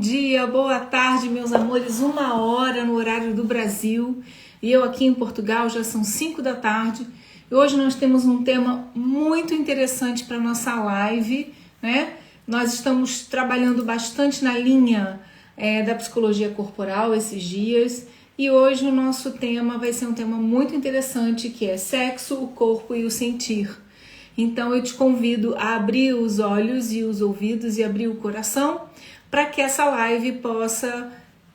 dia, boa tarde, meus amores. 1h no horário do Brasil e eu aqui em Portugal já são 5 da tarde. E hoje nós temos um tema muito interessante para nossa live, né? Nós estamos trabalhando bastante na linha da psicologia corporal esses dias e hoje o nosso tema vai ser um tema muito interessante que é sexo, o corpo e o sentir. Então eu te convido a abrir os olhos e os ouvidos e abrir o coração para que essa live possa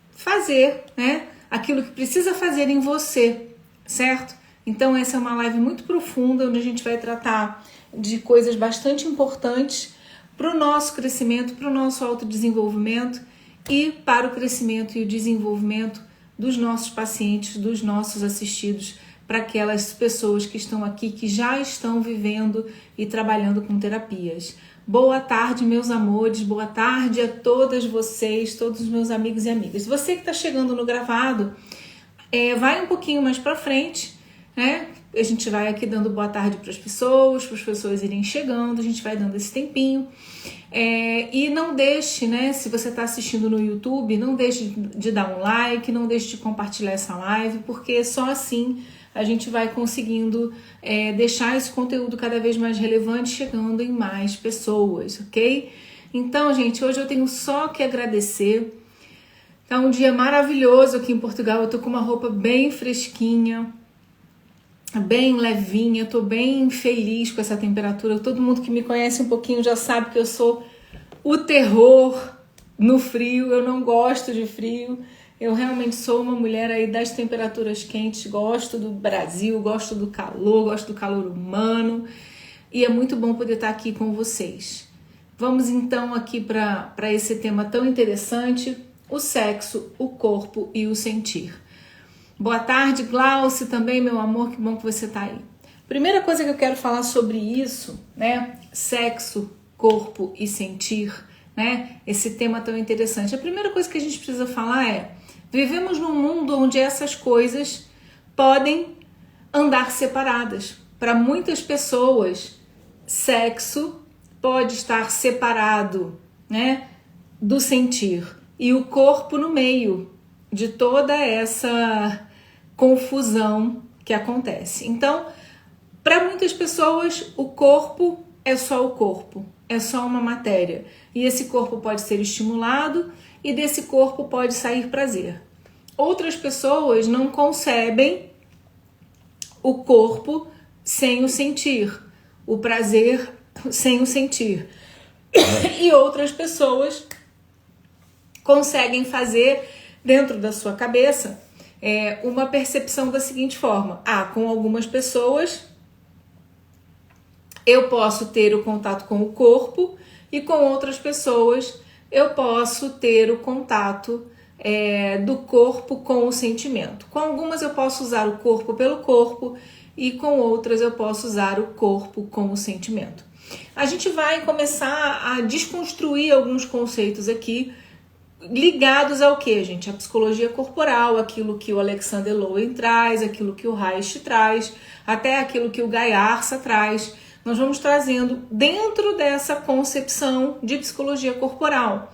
fazer, né, aquilo que precisa fazer em você, certo? Então essa é uma live muito profunda onde a gente vai tratar de coisas bastante importantes para o nosso crescimento, para o nosso autodesenvolvimento e para o crescimento e o desenvolvimento dos nossos pacientes, dos nossos assistidos, para aquelas pessoas que estão aqui, que já estão vivendo e trabalhando com terapias. Boa tarde, meus amores, boa tarde a todas vocês, todos os meus amigos e amigas. Você que está chegando no gravado, vai um pouquinho mais para frente, né? A gente vai aqui dando boa tarde para as pessoas irem chegando, a gente vai dando esse tempinho. E não deixe, né? Se você está assistindo no YouTube, não deixe de dar um like, não deixe de compartilhar essa live, porque só assim a gente vai conseguindo deixar esse conteúdo cada vez mais relevante, chegando em mais pessoas, ok? Então, gente, hoje eu tenho só que agradecer. Tá um dia maravilhoso aqui em Portugal, eu tô com uma roupa bem fresquinha, bem levinha, tô bem feliz com essa temperatura. Todo mundo que me conhece um pouquinho já sabe que eu sou o terror no frio, eu não gosto de frio. Eu realmente sou uma mulher aí das temperaturas quentes, gosto do Brasil, gosto do calor humano e é muito bom poder estar aqui com vocês. Vamos então aqui para esse tema tão interessante, o sexo, o corpo e o sentir. Boa tarde, Glauce, também, meu amor, que bom que você está aí. Primeira coisa que eu quero falar sobre isso, né, sexo, corpo e sentir, né, esse tema tão interessante. A primeira coisa que a gente precisa falar é: vivemos num mundo onde essas coisas podem andar separadas. Para muitas pessoas, sexo pode estar separado, né, do sentir e o corpo no meio de toda essa confusão que acontece. Então, para muitas pessoas, o corpo é só o corpo, é só uma matéria. E esse corpo pode ser estimulado e desse corpo pode sair prazer. Outras pessoas não concebem o corpo sem o sentir, o prazer sem o sentir. E outras pessoas conseguem fazer dentro da sua cabeça uma percepção da seguinte forma: com algumas pessoas eu posso ter o contato com o corpo e com outras pessoas eu posso ter o contato do corpo com o sentimento. Com algumas eu posso usar o corpo pelo corpo e com outras eu posso usar o corpo com o sentimento. A gente vai começar a desconstruir alguns conceitos aqui ligados ao que, gente? A psicologia corporal, aquilo que o Alexander Lowen traz, aquilo que o Reich traz, até aquilo que o Guy Arça traz. Nós vamos trazendo dentro dessa concepção de psicologia corporal.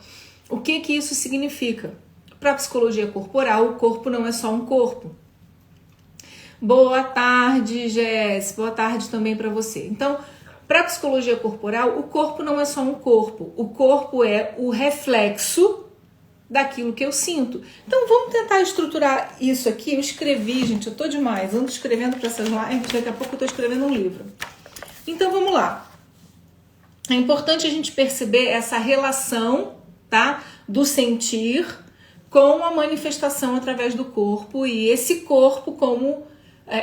O que isso significa? Para a psicologia corporal, o corpo não é só um corpo. Boa tarde, Jess. Boa tarde também para você. Então, para a psicologia corporal, o corpo não é só um corpo. O corpo é o reflexo daquilo que eu sinto. Então vamos tentar estruturar isso aqui. Eu escrevi, gente, eu tô demais, ando escrevendo para essas lives, daqui a pouco eu tô escrevendo um livro. Então vamos lá. É importante a gente perceber essa relação, tá, do sentir com a manifestação através do corpo e esse corpo como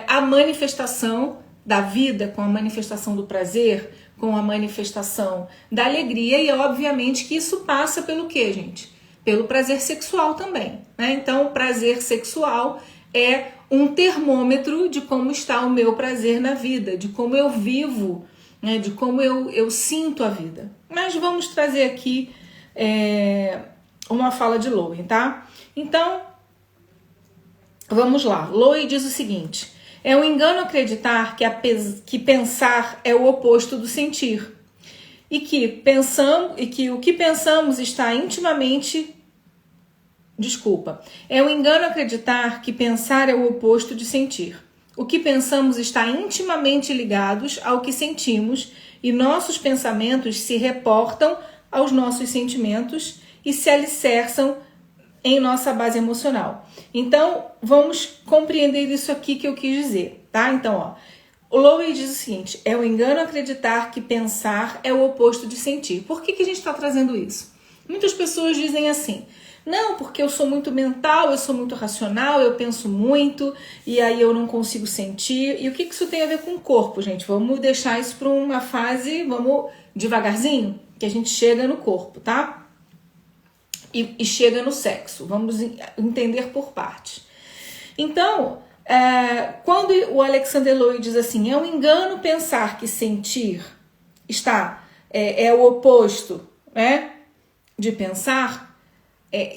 a manifestação da vida, com a manifestação do prazer, com a manifestação da alegria e obviamente que isso passa pelo quê, gente? Pelo prazer sexual também, né? Então, o prazer sexual é um termômetro de como está o meu prazer na vida, de como eu vivo, né? De como eu sinto a vida. Mas vamos trazer aqui uma fala de Lowen, tá? Então, vamos lá. Lowen diz o seguinte: é um engano acreditar que pensar é o oposto do sentir. E que o que pensamos está intimamente Desculpa. É um engano acreditar que pensar é o oposto de sentir. O que pensamos está intimamente ligados ao que sentimos e nossos pensamentos se reportam aos nossos sentimentos e se alicerçam em nossa base emocional. Então, vamos compreender isso aqui que eu quis dizer, tá? Então, ó, o Lowy diz o seguinte: é um engano acreditar que pensar é o oposto de sentir. Por que a gente está trazendo isso? Muitas pessoas dizem assim: não, porque eu sou muito mental, eu sou muito racional, eu penso muito e aí eu não consigo sentir. E o que isso tem a ver com o corpo, gente? Vamos deixar isso para uma fase, vamos devagarzinho, que a gente chega no corpo, tá? E chega no sexo. Vamos entender por partes. Então, quando o Alexander Lowy diz assim, é um engano pensar que sentir é o oposto, né, de pensar.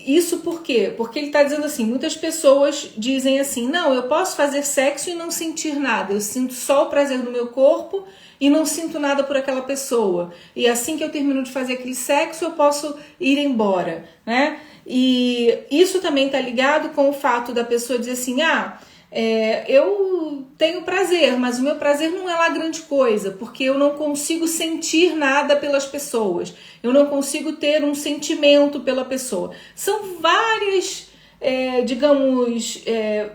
Isso por quê? Porque ele está dizendo assim, muitas pessoas dizem assim, não, eu posso fazer sexo e não sentir nada, eu sinto só o prazer do meu corpo e não sinto nada por aquela pessoa. E assim que eu termino de fazer aquele sexo, eu posso ir embora, né? E isso também está ligado com o fato da pessoa dizer assim, eu tenho prazer, mas o meu prazer não é lá grande coisa, porque eu não consigo sentir nada pelas pessoas, eu não consigo ter um sentimento pela pessoa. São várias,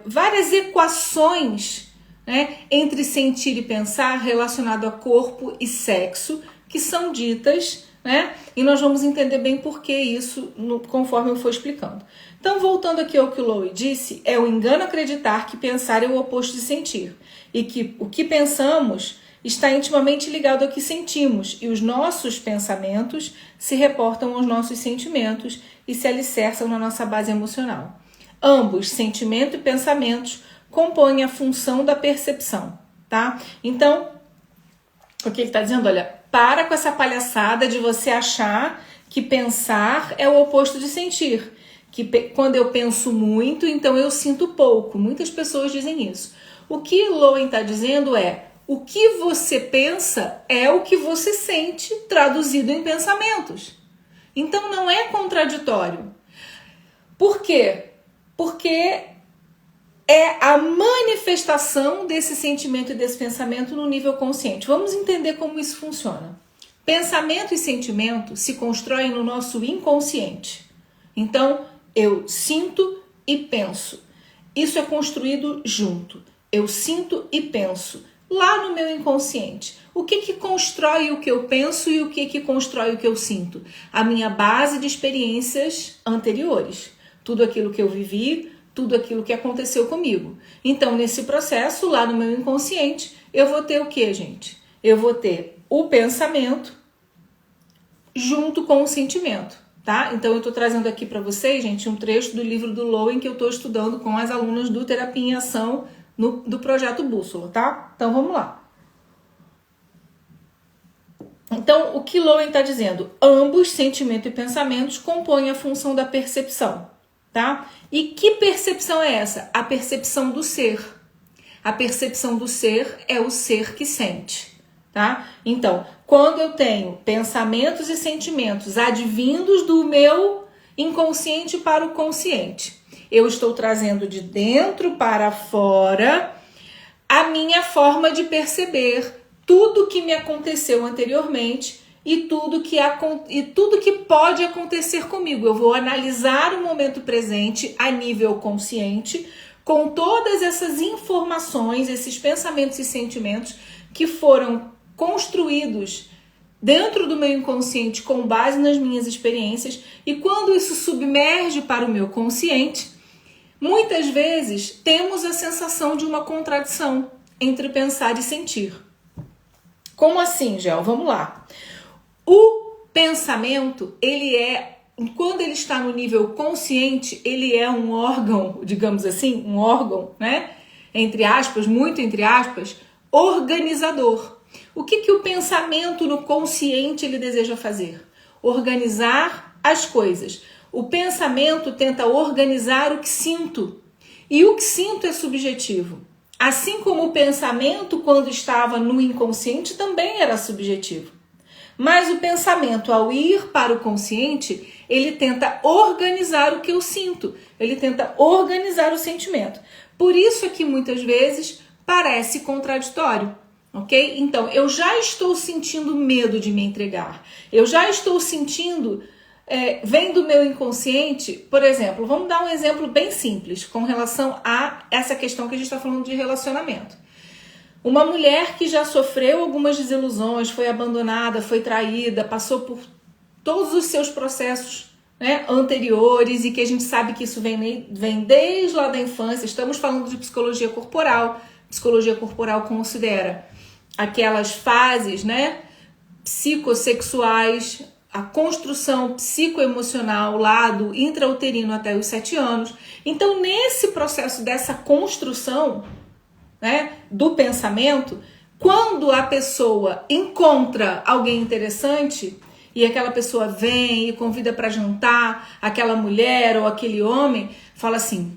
várias equações, né, entre sentir e pensar relacionado a corpo e sexo, que são ditas, né, e nós vamos entender bem por que isso conforme eu for explicando. Então, voltando aqui ao que o Lowy disse, é um engano acreditar que pensar é o oposto de sentir e que o que pensamos está intimamente ligado ao que sentimos e os nossos pensamentos se reportam aos nossos sentimentos e se alicerçam na nossa base emocional. Ambos, sentimento e pensamentos, compõem a função da percepção, tá? Então, o que ele está dizendo, olha, para com essa palhaçada de você achar que pensar é o oposto de sentir. Que quando eu penso muito, então eu sinto pouco. Muitas pessoas dizem isso. O que Lowy está dizendo o que você pensa é o que você sente traduzido em pensamentos. Então não é contraditório. Por quê? Porque é a manifestação desse sentimento e desse pensamento no nível consciente. Vamos entender como isso funciona. Pensamento e sentimento se constroem no nosso inconsciente. Então, eu sinto e penso. Isso é construído junto. Eu sinto e penso. Lá no meu inconsciente. O que constrói o que eu penso e o que constrói o que eu sinto? A minha base de experiências anteriores. Tudo aquilo que eu vivi, tudo aquilo que aconteceu comigo. Então, nesse processo, lá no meu inconsciente, eu vou ter o que, gente? Eu vou ter o pensamento junto com o sentimento. Tá? Então eu estou trazendo aqui para vocês, gente, um trecho do livro do Lowy que eu estou estudando com as alunas do Terapia em Ação do Projeto Bússola, tá? Então vamos lá. Então o que Lowy está dizendo? Ambos, sentimento e pensamentos, compõem a função da percepção, tá? E que percepção é essa? A percepção do ser. A percepção do ser é o ser que sente. Tá? Então, quando eu tenho pensamentos e sentimentos advindos do meu inconsciente para o consciente, eu estou trazendo de dentro para fora a minha forma de perceber tudo que me aconteceu anteriormente e tudo que pode acontecer comigo. Eu vou analisar o momento presente a nível consciente com todas essas informações, esses pensamentos e sentimentos que foram construídos dentro do meu inconsciente com base nas minhas experiências, e quando isso submerge para o meu consciente, muitas vezes temos a sensação de uma contradição entre pensar e sentir. Como assim, Gel? Vamos lá. O pensamento, quando ele está no nível consciente, ele é um órgão, digamos assim, um órgão, né? Entre aspas, muito entre aspas, organizador. O que o pensamento no consciente ele deseja fazer? Organizar as coisas. O pensamento tenta organizar o que sinto. E o que sinto é subjetivo. Assim como o pensamento, quando estava no inconsciente, também era subjetivo. Mas o pensamento, ao ir para o consciente, ele tenta organizar o que eu sinto, ele tenta organizar o sentimento. Por isso é que muitas vezes parece contraditório, ok? Então, eu já estou sentindo medo de me entregar, eu já estou sentindo, vem do meu inconsciente, por exemplo, vamos dar um exemplo bem simples com relação a essa questão que a gente está falando de relacionamento. Uma mulher que já sofreu algumas desilusões, foi abandonada, foi traída, passou por todos os seus processos, né, anteriores, e que a gente sabe que isso vem desde lá da infância. Estamos falando de psicologia corporal. Psicologia corporal considera aquelas fases, né, psicossexuais, a construção psicoemocional lá do intrauterino até os 7 anos. Então, nesse processo dessa construção, né, do pensamento, quando a pessoa encontra alguém interessante e aquela pessoa vem e convida para jantar, aquela mulher ou aquele homem fala assim,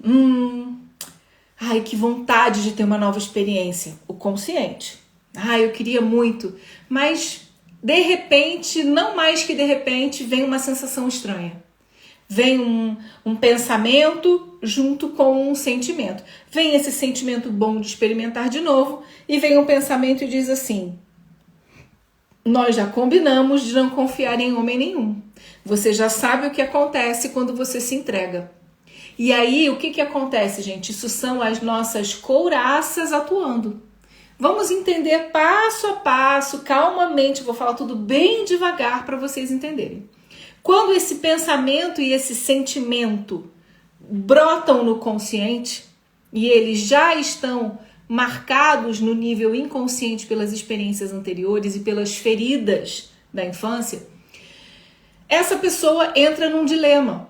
ai, que vontade de ter uma nova experiência, o consciente, ai, eu queria muito, mas de repente, não mais que de repente, vem uma sensação estranha. Vem um pensamento junto com um sentimento. Vem esse sentimento bom de experimentar de novo e vem um pensamento e diz assim, nós já combinamos de não confiar em homem nenhum. Você já sabe o que acontece quando você se entrega. E aí, o que acontece, gente? Isso são as nossas couraças atuando. Vamos entender passo a passo, calmamente, vou falar tudo bem devagar para vocês entenderem. Quando esse pensamento e esse sentimento brotam no consciente e eles já estão marcados no nível inconsciente pelas experiências anteriores e pelas feridas da infância, essa pessoa entra num dilema.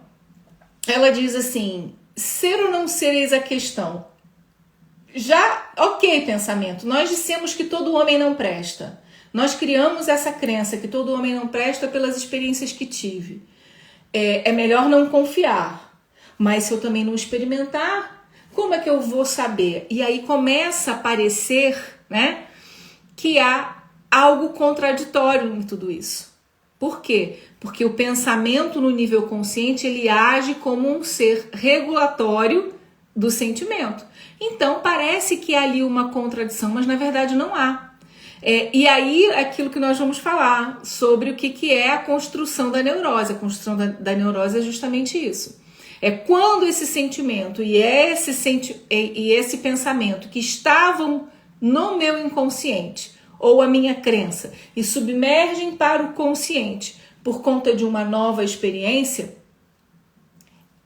Ela diz assim, ser ou não ser eis a questão. Já, ok, pensamento, nós dissemos que todo homem não presta. Nós criamos essa crença que todo homem não presta pelas experiências que tive. É melhor não confiar. Mas se eu também não experimentar, como é que eu vou saber? E aí começa a parecer, né, que há algo contraditório em tudo isso. Por quê? Porque o pensamento no nível consciente, ele age como um ser regulatório do sentimento. Então parece que há ali uma contradição, mas na verdade não há. E aí, aquilo que nós vamos falar sobre o que é a construção da neurose. A construção da neurose é justamente isso. É quando esse sentimento e esse pensamento que estavam no meu inconsciente, ou a minha crença, e submergem para o consciente por conta de uma nova experiência,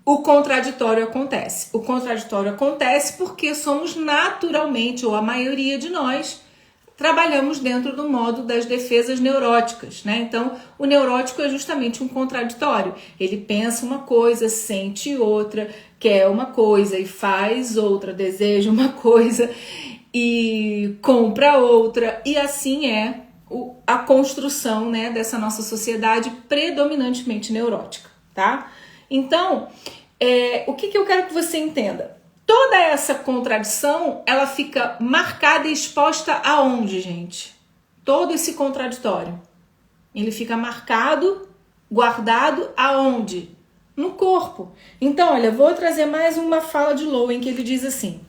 o contraditório acontece. O contraditório acontece porque somos naturalmente, ou a maioria de nós, trabalhamos dentro do modo das defesas neuróticas, né? Então, o neurótico é justamente um contraditório. Ele pensa uma coisa, sente outra, quer uma coisa e faz outra, deseja uma coisa e compra outra. E assim é a construção, né, dessa nossa sociedade predominantemente neurótica, tá? Então, o que eu quero que você entenda? Toda essa contradição, ela fica marcada e exposta aonde, gente? Todo esse contraditório. Ele fica marcado, guardado aonde? No corpo. Então, olha, vou trazer mais uma fala de Lowen, que ele diz assim: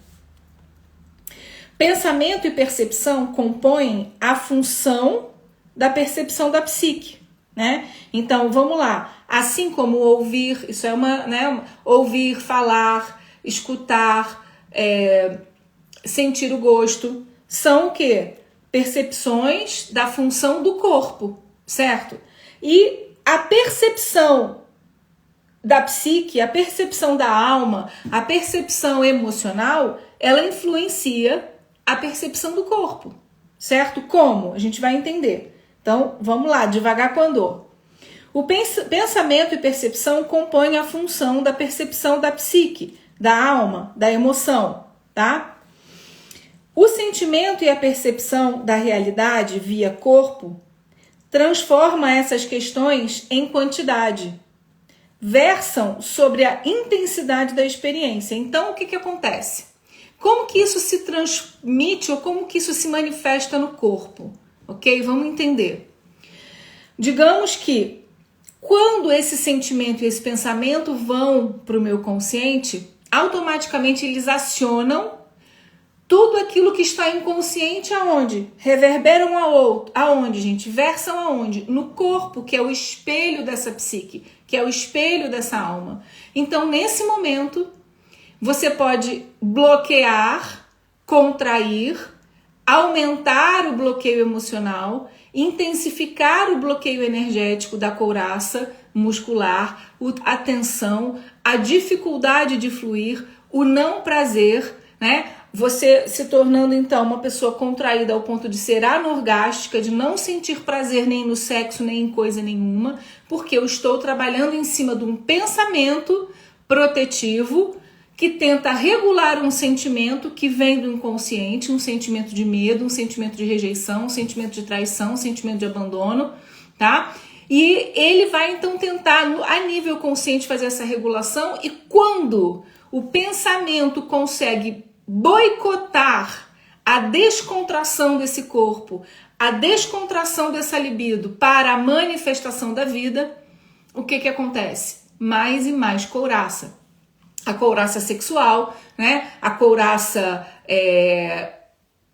pensamento e percepção compõem a função da percepção da psique, né? Então, vamos lá. Assim como ouvir, isso é ouvir, falar, escutar, sentir o gosto, são o quê? Percepções da função do corpo, certo? E a percepção da psique, a percepção da alma, a percepção emocional, ela influencia a percepção do corpo, certo? Como? A gente vai entender. Então, vamos lá, devagar com andor. O pensamento e percepção compõem a função da percepção da psique, da alma, da emoção, tá? O sentimento e a percepção da realidade via corpo transforma essas questões em quantidade, versam sobre a intensidade da experiência. Então, o que acontece? Como que isso se transmite ou como que isso se manifesta no corpo? Ok? Vamos entender. Digamos que Quando esse sentimento e esse pensamento vão para o meu consciente, automaticamente eles acionam tudo aquilo que está inconsciente aonde? Reverberam aonde, gente? Versam aonde? No corpo, que é o espelho dessa psique, que é o espelho dessa alma. Então, nesse momento, você pode bloquear, contrair, aumentar o bloqueio emocional, intensificar o bloqueio energético da couraça muscular, a tensão, a dificuldade de fluir, o não prazer, né? Você se tornando então uma pessoa contraída ao ponto de ser anorgástica, de não sentir prazer nem no sexo, nem em coisa nenhuma, porque eu estou trabalhando em cima de um pensamento protetivo que tenta regular um sentimento que vem do inconsciente, um sentimento de medo, um sentimento de rejeição, um sentimento de traição, um sentimento de abandono, tá? E ele vai então tentar, a nível consciente, fazer essa regulação, e quando o pensamento consegue boicotar a descontração desse corpo, a descontração dessa libido para a manifestação da vida, o que acontece? Mais e mais couraça. A couraça sexual, né? A couraça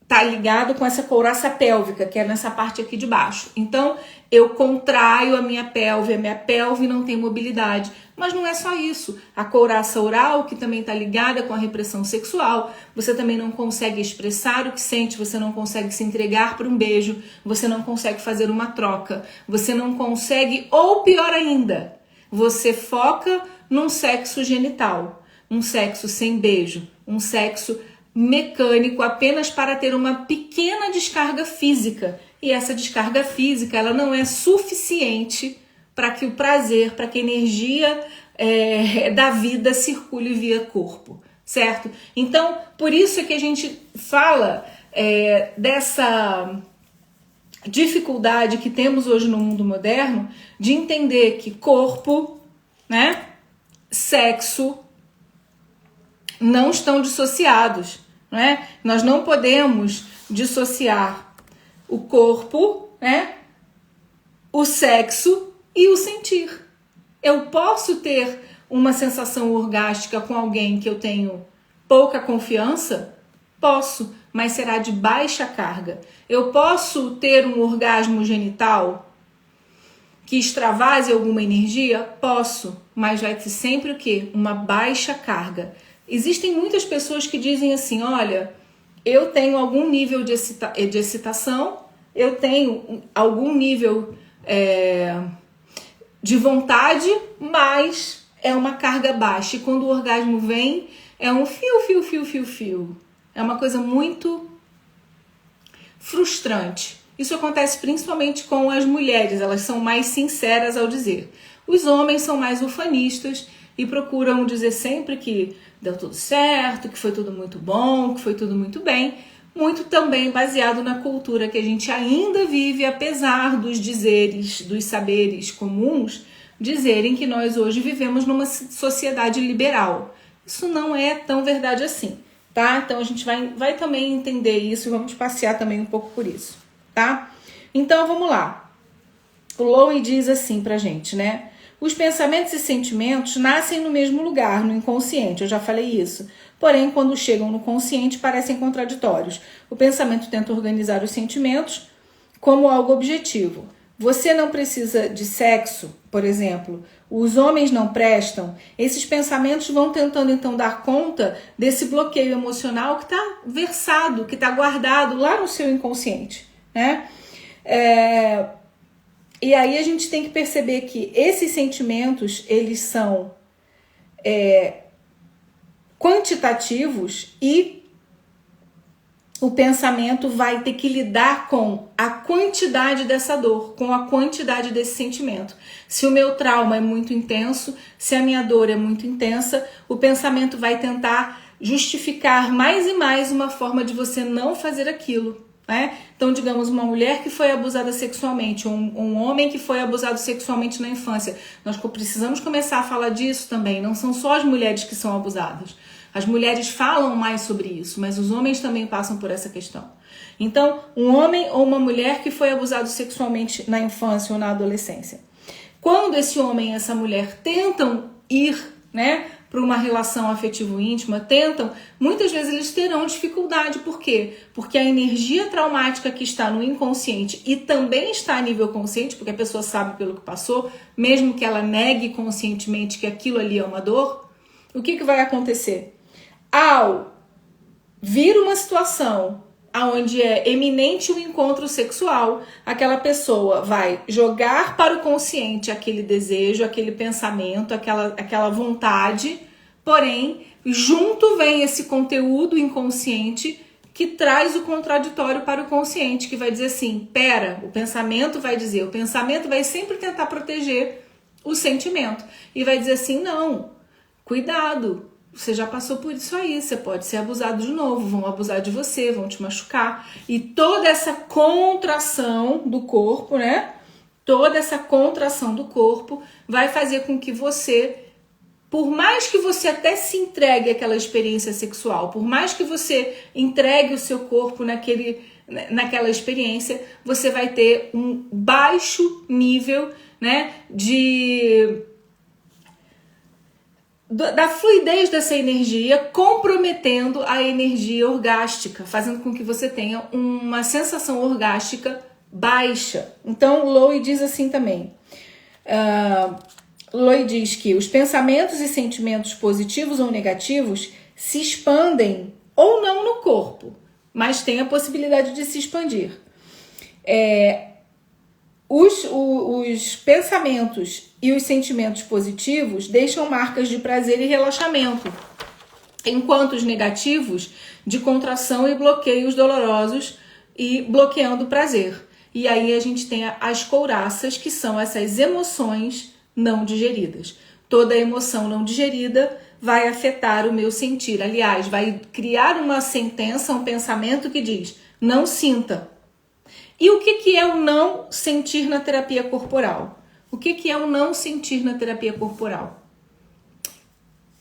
tá ligado com essa couraça pélvica, que é nessa parte aqui de baixo. Então, eu contraio a minha pelve não tem mobilidade. Mas não é só isso. A couraça oral, que também está ligada com a repressão sexual, você também não consegue expressar o que sente, você não consegue se entregar para um beijo, você não consegue fazer uma troca, você não consegue, ou pior ainda, você foca num sexo genital, um sexo sem beijo, um sexo mecânico apenas para ter uma pequena descarga física. E essa descarga física, ela não é suficiente para que o prazer, para que a energia da vida circule via corpo, certo? Então, por isso é que a gente fala dessa dificuldade que temos hoje no mundo moderno de entender que corpo, né, sexo não estão dissociados, né? Nós não podemos dissociar o corpo, né, o sexo e o sentir. Eu posso ter uma sensação orgástica com alguém que eu tenho pouca confiança? Posso, mas será de baixa carga. Eu posso ter um orgasmo genital que extravase alguma energia? Posso, mas vai ter sempre o quê? Uma baixa carga. Existem muitas pessoas que dizem assim, olha, eu tenho algum nível de excitação, eu tenho algum nível de vontade, mas é uma carga baixa. E quando o orgasmo vem, é um fio. É uma coisa muito frustrante. Isso acontece principalmente com as mulheres, elas são mais sinceras ao dizer. Os homens são mais ufanistas e procuram dizer sempre que deu tudo certo, que foi tudo muito bom, que foi tudo muito bem. Muito também baseado na cultura que a gente ainda vive, apesar dos dizeres, dos saberes comuns, dizerem que nós hoje vivemos numa sociedade liberal. Isso não é tão verdade assim, tá? Então a gente vai também entender isso e vamos passear também um pouco por isso, tá? Então vamos lá. O Lowe diz assim pra gente, né? Os pensamentos e sentimentos nascem no mesmo lugar, no inconsciente, eu já falei isso. Porém, quando chegam no consciente, parecem contraditórios. O pensamento tenta organizar os sentimentos como algo objetivo. Você não precisa de sexo, por exemplo. Os homens não prestam. Esses pensamentos vão tentando, então, dar conta desse bloqueio emocional que está versado, que está guardado lá no seu inconsciente, né? E aí a gente tem que perceber que esses sentimentos, eles são quantitativos e o pensamento vai ter que lidar com a quantidade dessa dor, com a quantidade desse sentimento. Se o meu trauma é muito intenso, se a minha dor é muito intensa, o pensamento vai tentar justificar mais e mais uma forma de você não fazer aquilo. Né? Então, digamos, uma mulher que foi abusada sexualmente, um homem que foi abusado sexualmente na infância. Nós precisamos começar a falar disso também. Não são só as mulheres que são abusadas. As mulheres falam mais sobre isso, mas os homens também passam por essa questão. Então, um homem ou uma mulher que foi abusado sexualmente na infância ou na adolescência Quando esse homem e essa mulher tentam ir, né, para uma relação afetivo íntima, muitas vezes eles terão dificuldade. Por quê? Porque a energia traumática que está no inconsciente e também está a nível consciente, porque a pessoa sabe pelo que passou, mesmo que ela negue conscientemente que aquilo ali é uma dor, o que vai acontecer? Ao vir uma situação onde é eminente o encontro sexual, aquela pessoa vai jogar para o consciente aquele desejo, aquele pensamento, aquela vontade, porém, junto vem esse conteúdo inconsciente que traz o contraditório para o consciente, que vai dizer assim, o pensamento vai sempre tentar proteger o sentimento, e vai dizer assim, não, cuidado, você já passou por isso aí, você pode ser abusado de novo, vão abusar de você, vão te machucar. E toda essa contração do corpo, né? Toda essa contração do corpo vai fazer com que você, por mais que você até se entregue àquela experiência sexual, por mais que você entregue o seu corpo naquela experiência, você vai ter um baixo nível, né, da fluidez dessa energia, comprometendo a energia orgástica, fazendo com que você tenha uma sensação orgástica baixa. Então, Lowe diz assim também. Lowe diz que os pensamentos e sentimentos positivos ou negativos se expandem ou não no corpo, mas tem a possibilidade de se expandir. Os pensamentos e os sentimentos positivos deixam marcas de prazer e relaxamento, enquanto os negativos de contração e bloqueios dolorosos e bloqueando o prazer. E aí a gente tem as couraças, que são essas emoções não digeridas. Toda emoção não digerida vai afetar o meu sentir. Aliás, vai criar uma sentença, um pensamento que diz, não sinta. E o que é o não sentir na terapia corporal? O que é o não sentir na terapia corporal?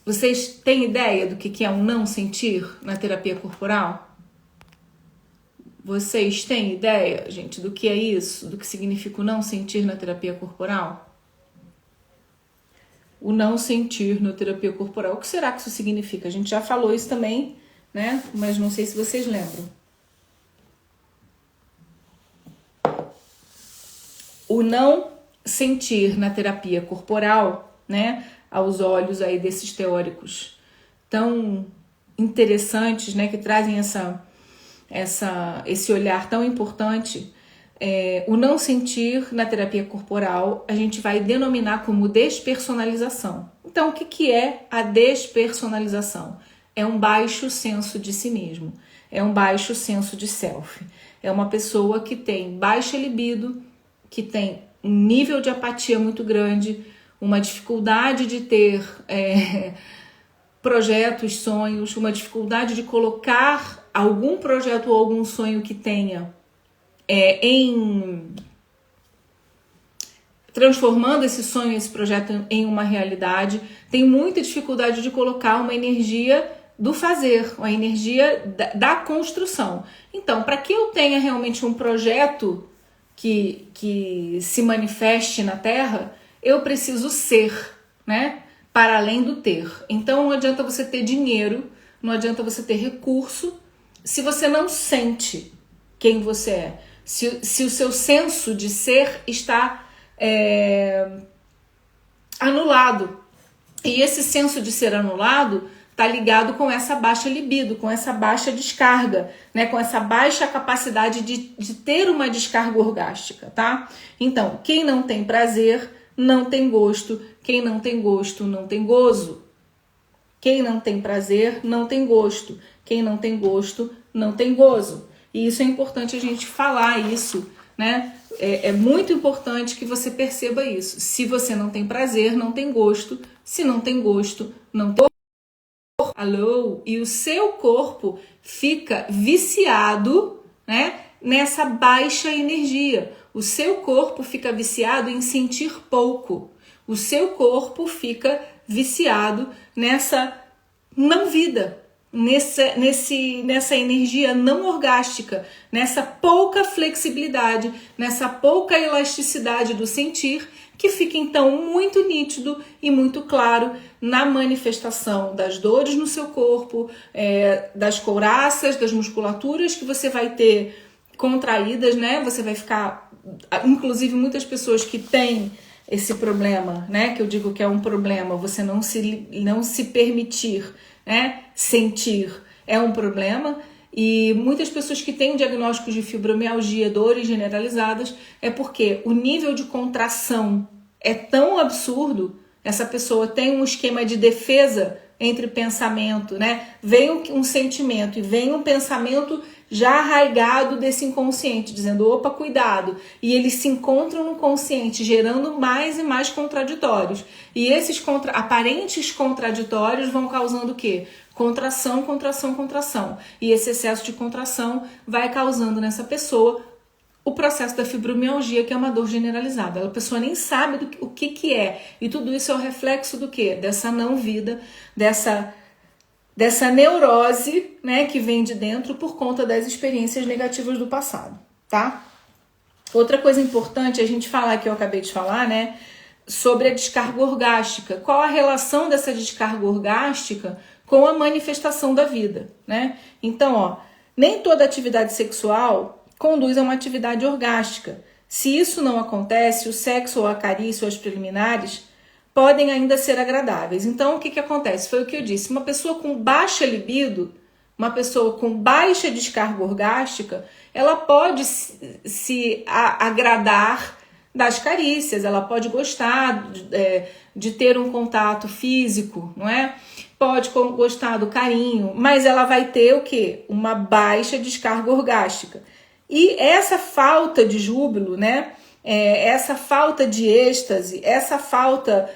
Vocês têm ideia do que é o não sentir na terapia corporal? Vocês têm ideia, gente, do que é isso? Do que significa o não sentir na terapia corporal? O não sentir na terapia corporal. O que será que isso significa? A gente já falou isso também, né? Mas não sei se vocês lembram. O não sentir na terapia corporal, né, aos olhos aí desses teóricos tão interessantes, né, que trazem esse olhar tão importante, o não sentir na terapia corporal a gente vai denominar como despersonalização. Então, o que é a despersonalização? É um baixo senso de si mesmo, é um baixo senso de self. É uma pessoa que tem baixa libido, que tem um nível de apatia muito grande, uma dificuldade de ter projetos, sonhos, uma dificuldade de colocar algum projeto ou algum sonho que tenha transformando esse sonho, esse projeto em uma realidade, tem muita dificuldade de colocar uma energia do fazer, uma energia da construção. Então, para que eu tenha realmente um projeto que se manifeste na Terra, eu preciso ser, né? Para além do ter. Então não adianta você ter dinheiro, não adianta você ter recurso, se você não sente quem você é. Se o seu senso de ser está anulado. E esse senso de ser anulado está ligado com essa baixa libido, com essa baixa descarga, né? Com essa baixa capacidade de ter uma descarga orgástica, tá? Então, quem não tem prazer, não tem gosto. Quem não tem gosto, não tem gozo. Quem não tem prazer, não tem gosto. Quem não tem gosto, não tem gozo. E isso é importante a gente falar isso, né? É muito importante que você perceba isso. Se você não tem prazer, não tem gosto. Se não tem gosto, não tem alô, e o seu corpo fica viciado, né, nessa baixa energia. O seu corpo fica viciado em sentir pouco. O seu corpo fica viciado nessa não vida, nessa energia não orgástica, nessa pouca flexibilidade, nessa pouca elasticidade do sentir, que fica então muito nítido e muito claro na manifestação das dores no seu corpo, das couraças, das musculaturas que você vai ter contraídas, né? Você vai ficar, inclusive muitas pessoas que têm esse problema, né? Que eu digo que é um problema, você não se permitir, né? Sentir é um problema. E muitas pessoas que têm diagnósticos de fibromialgia, dores generalizadas, é porque o nível de contração é tão absurdo, essa pessoa tem um esquema de defesa entre pensamento, né? Vem um sentimento e vem um pensamento já arraigado desse inconsciente, dizendo, opa, cuidado. E eles se encontram no consciente, gerando mais e mais contraditórios. E esses aparentes contraditórios vão causando o quê? Contração, contração, contração. E esse excesso de contração vai causando nessa pessoa o processo da fibromialgia, que é uma dor generalizada. A pessoa nem sabe o que é. E tudo isso é o reflexo do quê? Dessa não vida, dessa neurose, né, que vem de dentro por conta das experiências negativas do passado, tá? Outra coisa importante a gente falar, que eu acabei de falar, né, sobre a descarga orgástica. Qual a relação dessa descarga orgástica com a manifestação da vida, né? Então, ó, nem toda atividade sexual conduz a uma atividade orgástica. Se isso não acontece, o sexo ou a carícia ou as preliminares podem ainda ser agradáveis. Então, o que acontece? Foi o que eu disse. Uma pessoa com baixa libido, uma pessoa com baixa descarga orgástica, ela pode se agradar das carícias, ela pode gostar de ter um contato físico, não é? Pode gostar do carinho, mas ela vai ter o quê? Uma baixa descarga orgástica. E essa falta de júbilo, né? Essa falta de êxtase, essa falta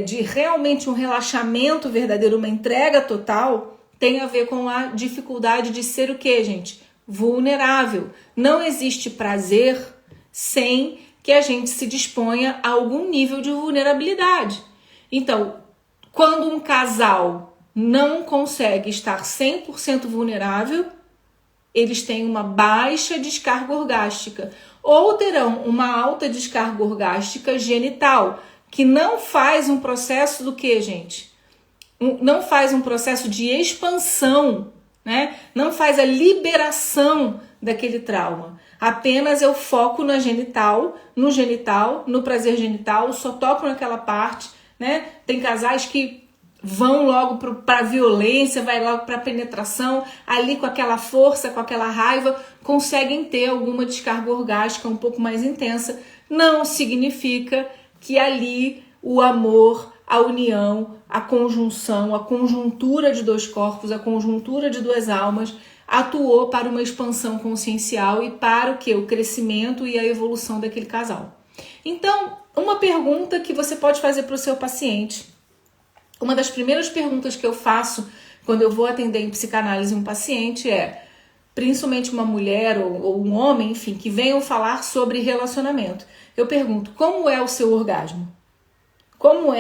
de realmente um relaxamento verdadeiro, uma entrega total, tem a ver com a dificuldade de ser o quê, gente? Vulnerável. Não existe prazer sem que a gente se disponha a algum nível de vulnerabilidade. Então, quando um casal não consegue estar 100% vulnerável, eles têm uma baixa descarga orgástica ou terão uma alta descarga orgástica genital, que não faz um processo do que, gente? Não faz um processo de expansão, né? Não faz a liberação daquele trauma. Apenas eu foco no genital, no prazer genital, só toco naquela parte, né? Tem casais que vão logo para a violência, vai logo para a penetração, ali com aquela força, com aquela raiva, conseguem ter alguma descarga orgástica um pouco mais intensa. Não significa que ali o amor, a união, a conjunção, a conjuntura de dois corpos, a conjuntura de duas almas atuou para uma expansão consciencial e para o que? O crescimento e a evolução daquele casal. Então, uma pergunta que você pode fazer para o seu paciente. Uma das primeiras perguntas que eu faço quando eu vou atender em psicanálise um paciente principalmente uma mulher ou um homem, enfim, que venham falar sobre relacionamento. Eu pergunto, como é o seu orgasmo? Como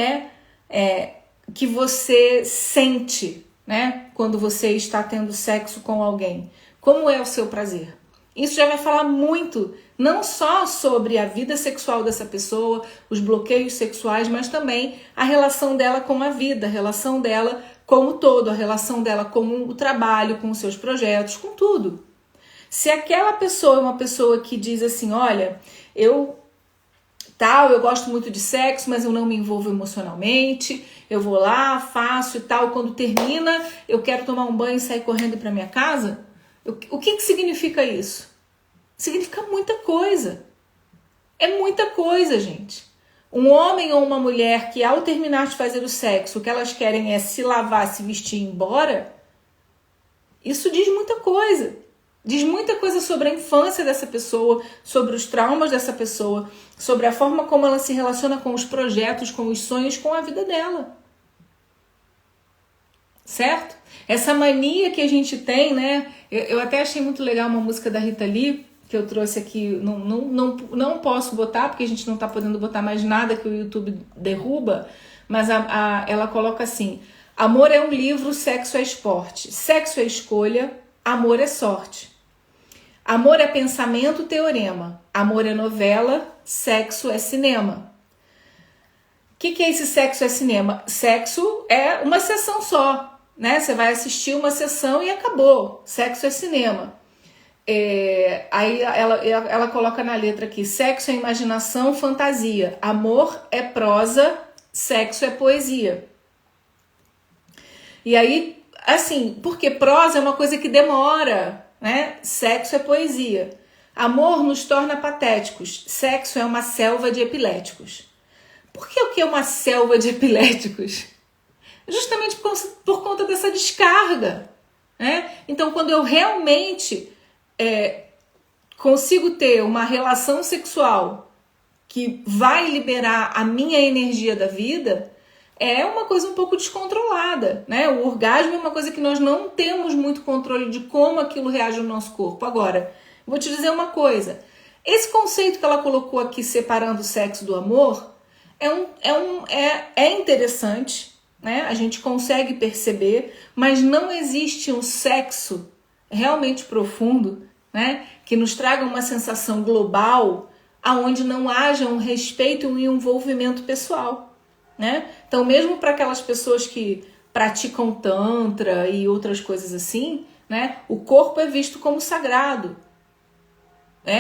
que você sente, né, quando você está tendo sexo com alguém? Como é o seu prazer? Isso já vai falar muito, não só sobre a vida sexual dessa pessoa, os bloqueios sexuais, mas também a relação dela com a vida, a relação dela com o todo, a relação dela com o trabalho, com os seus projetos, com tudo. Se aquela pessoa é uma pessoa que diz assim, olha, eu gosto muito de sexo, mas eu não me envolvo emocionalmente, eu vou lá, faço e tal, quando termina, eu quero tomar um banho e sair correndo para minha casa, o que significa isso? Significa muita coisa. É muita coisa, gente. Um homem ou uma mulher que ao terminar de fazer o sexo, o que elas querem é se lavar, se vestir e ir embora, isso diz muita coisa. Diz muita coisa sobre a infância dessa pessoa, sobre os traumas dessa pessoa, sobre a forma como ela se relaciona com os projetos, com os sonhos, com a vida dela. Certo? Essa mania que a gente tem, né? Eu até achei muito legal uma música da Rita Lee, que eu trouxe aqui, não posso botar, porque a gente não tá podendo botar mais nada que o YouTube derruba, mas ela coloca assim, amor é um livro, sexo é esporte, sexo é escolha, amor é sorte. Amor é pensamento, teorema, amor é novela, sexo é cinema. que é esse Sexo é Cinema? Sexo é uma sessão só, né? Você vai assistir uma sessão e acabou. Sexo é cinema. Aí ela coloca na letra aqui: sexo é imaginação, fantasia. Amor é prosa, sexo é poesia. E aí, assim, porque prosa é uma coisa que demora, né? Sexo é poesia. Amor nos torna patéticos. Sexo é uma selva de epiléticos. Por que o que é uma selva de epiléticos? Justamente por conta dessa descarga, né? Então, quando eu realmente consigo ter uma relação sexual que vai liberar a minha energia da vida, é uma coisa um pouco descontrolada, né? O orgasmo é uma coisa que nós não temos muito controle de como aquilo reage no nosso corpo. Agora, vou te dizer uma coisa. Esse conceito que ela colocou aqui, separando o sexo do amor, é interessante, né? A gente consegue perceber, mas não existe um sexo realmente profundo, né? Que nos traga uma sensação global, aonde não haja um respeito e um envolvimento pessoal, né? Então, mesmo para aquelas pessoas que praticam tantra e outras coisas assim, né? O corpo é visto como sagrado.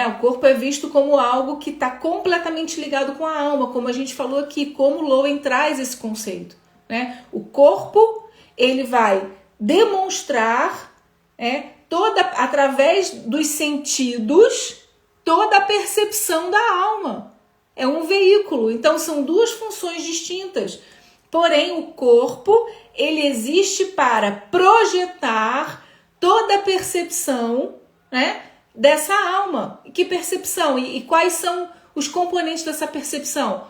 O corpo é visto como algo que está completamente ligado com a alma, como a gente falou aqui, como Lowen traz esse conceito, né? O corpo, ele vai demonstrar, através dos sentidos, toda a percepção da alma. É um veículo, então são duas funções distintas. Porém, o corpo, ele existe para projetar toda a percepção, né, dessa alma. Que percepção? E quais são os componentes dessa percepção?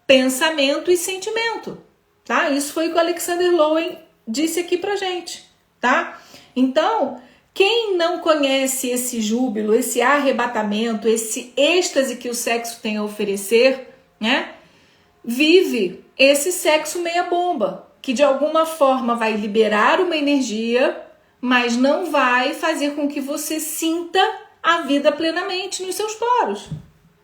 Pensamento e sentimento, tá? Isso foi o que o Alexander Lowen disse aqui pra gente, tá? Então, quem não conhece esse júbilo, esse arrebatamento, esse êxtase que o sexo tem a oferecer, né, vive esse sexo meia bomba, que de alguma forma vai liberar uma energia, mas não vai fazer com que você sinta a vida plenamente nos seus poros.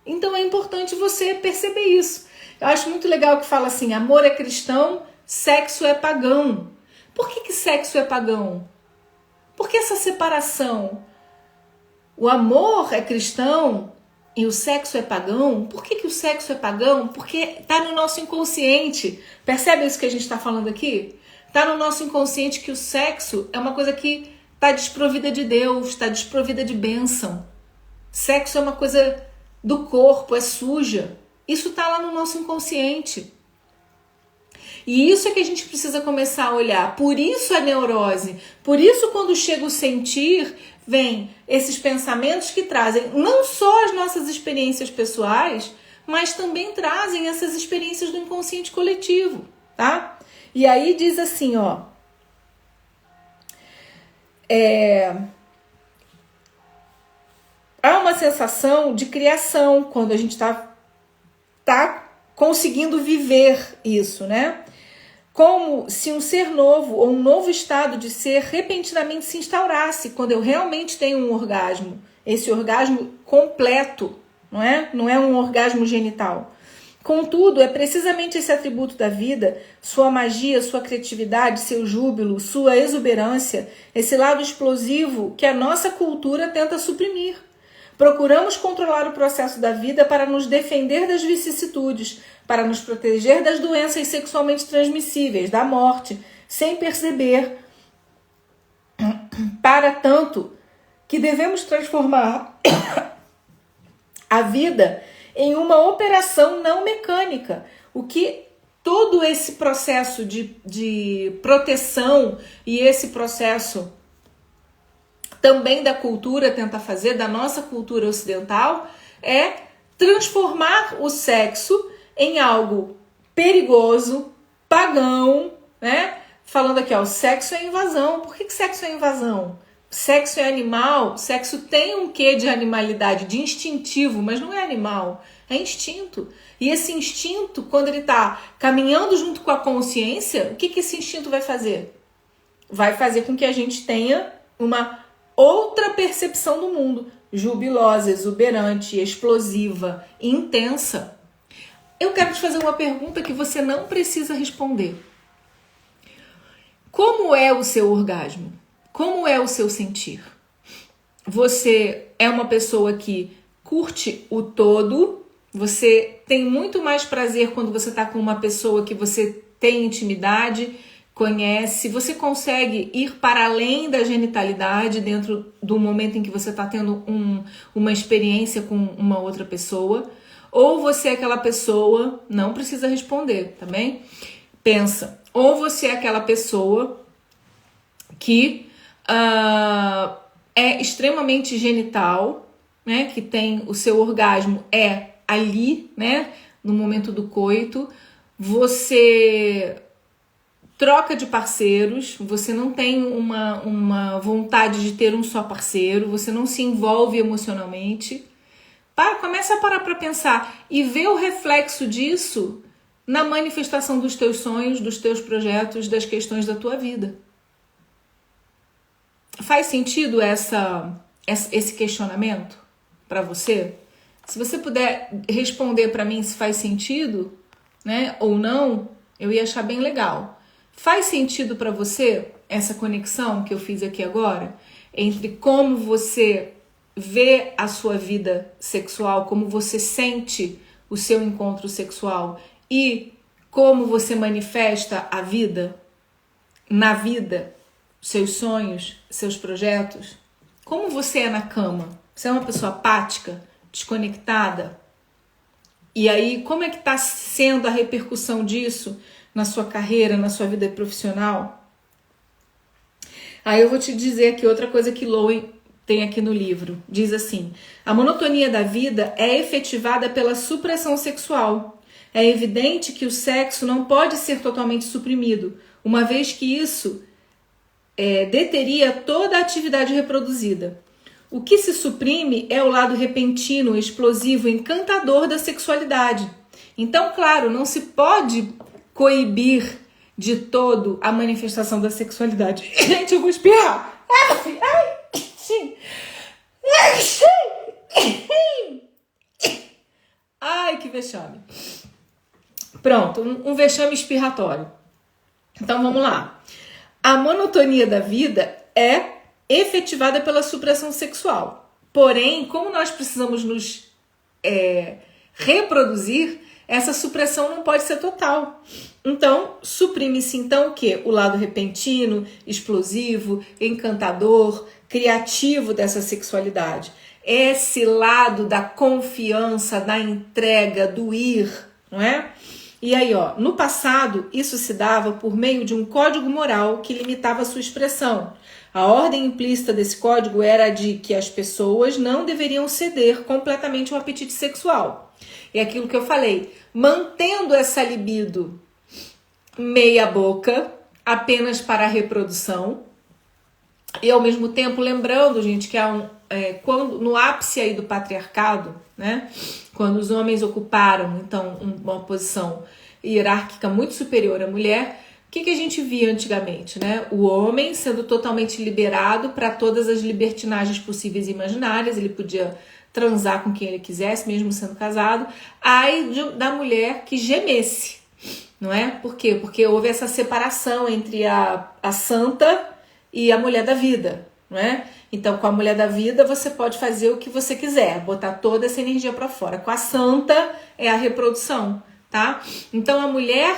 Então é importante você perceber isso. Eu acho muito legal que fala assim: amor é cristão, sexo é pagão. Por que sexo é pagão? Por que essa separação? O amor é cristão e o sexo é pagão. Por que o sexo é pagão? Porque está no nosso inconsciente. Percebe isso que a gente está falando aqui? Está no nosso inconsciente que o sexo é uma coisa que está desprovida de Deus, está desprovida de bênção. Sexo é uma coisa do corpo, é suja. Isso está lá no nosso inconsciente. E isso é que a gente precisa começar a olhar. Por isso a neurose. Por isso, quando chega o sentir, vem esses pensamentos que trazem não só as nossas experiências pessoais, mas também trazem essas experiências do inconsciente coletivo, tá? E aí diz assim, ó. Há uma sensação de criação quando a gente tá conseguindo viver isso, né? Como se um ser novo ou um novo estado de ser repentinamente se instaurasse quando eu realmente tenho um orgasmo. Esse orgasmo completo, não é? Não é um orgasmo genital. Contudo, é precisamente esse atributo da vida, sua magia, sua criatividade, seu júbilo, sua exuberância, esse lado explosivo que a nossa cultura tenta suprimir. Procuramos controlar o processo da vida para nos defender das vicissitudes, para nos proteger das doenças sexualmente transmissíveis, da morte, sem perceber, para tanto, que devemos transformar a vida em uma operação não mecânica, o que todo esse processo de proteção e esse processo também da cultura tenta fazer, da nossa cultura ocidental, é transformar o sexo em algo perigoso, pagão, né? Falando aqui, ó, sexo é invasão. Por que sexo é invasão? Sexo é animal, sexo tem um quê de animalidade, de instintivo, mas não é animal, é instinto. E esse instinto, quando ele está caminhando junto com a consciência, o que esse instinto vai fazer? Vai fazer com que a gente tenha uma outra percepção do mundo, jubilosa, exuberante, explosiva, intensa. eu quero te fazer uma pergunta que você não precisa responder. Como é o seu orgasmo? Como é o seu sentir? Você é uma pessoa que curte o todo? Você tem muito mais prazer quando você está com uma pessoa que você tem intimidade, conhece? Você consegue ir para além da genitalidade dentro do momento em que você está tendo uma experiência com uma outra pessoa? Ou você é aquela pessoa, não precisa responder, tá bem? Pensa, ou você é aquela pessoa que é extremamente genital, né? Que tem o seu orgasmo ali, né? No momento do coito, você troca de parceiros, você não tem uma vontade de ter um só parceiro, você não se envolve emocionalmente. Começa a parar para pensar e ver o reflexo disso na manifestação dos teus sonhos, dos teus projetos, das questões da tua vida. Faz sentido esse questionamento para você? Se você puder responder para mim se faz sentido, né, ou não, eu ia achar bem legal. Faz sentido para você essa conexão que eu fiz aqui agora entre como você vê a sua vida sexual, como você sente o seu encontro sexual e como você manifesta a vida, na vida, seus sonhos, seus projetos? Como você é na cama? Você é uma pessoa apática, desconectada? E aí, como é que está sendo a repercussão disso na sua carreira, na sua vida profissional? Aí eu vou te dizer aqui outra coisa que Lowen tem aqui no livro. Diz assim: a monotonia da vida é efetivada pela supressão sexual. É evidente que o sexo não pode ser totalmente suprimido, uma vez que isso deteria toda a atividade reproduzida. O que se suprime é o lado repentino, explosivo, encantador da sexualidade. Então, claro, não se pode coibir de todo a manifestação da sexualidade. Gente, eu vou espirrar. Ai, que vexame. Pronto, um vexame espirratório. Então, vamos lá. A monotonia da vida é efetivada pela supressão sexual. Porém, como nós precisamos nos reproduzir, essa supressão não pode ser total. Então, suprime-se então o quê? O lado repentino, explosivo, encantador, criativo dessa sexualidade. Esse lado da confiança, da entrega, do ir, não é? E aí, no passado, isso se dava por meio de um código moral que limitava a sua expressão. A ordem implícita desse código era a de que as pessoas não deveriam ceder completamente ao apetite sexual. E aquilo que eu falei, mantendo essa libido meia boca, apenas para a reprodução, e ao mesmo tempo lembrando, gente, que quando no ápice aí do patriarcado, né, quando os homens ocuparam então uma posição hierárquica muito superior à mulher, o que a gente via antigamente, né? O homem sendo totalmente liberado para todas as libertinagens possíveis e imaginárias, ele podia transar com quem ele quisesse, mesmo sendo casado. Aí da mulher que gemesse, não é? Por quê? Porque houve essa separação entre a santa e a mulher da vida, não é? Então, com a mulher da vida, você pode fazer o que você quiser, botar toda essa energia para fora. Com a santa, é a reprodução, tá? Então, a mulher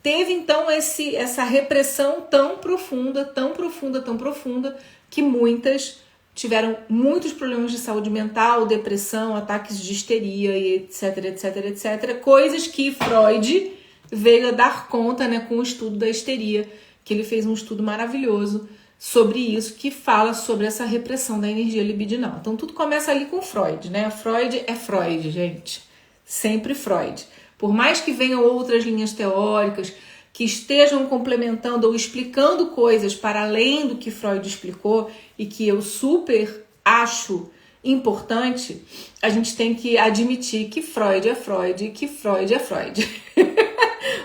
teve, então, essa repressão tão profunda, tão profunda, tão profunda, que muitas tiveram muitos problemas de saúde mental, depressão, ataques de histeria, e etc, etc, etc. Coisas que Freud veio a dar conta, né, com o estudo da histeria, que ele fez um estudo maravilhoso sobre isso, que fala sobre essa repressão da energia libidinal. Então tudo começa ali com Freud, né? Freud é Freud, gente. Sempre Freud. Por mais que venham outras linhas teóricas que estejam complementando ou explicando coisas para além do que Freud explicou e que eu super acho importante, a gente tem que admitir que Freud é Freud e que Freud é Freud.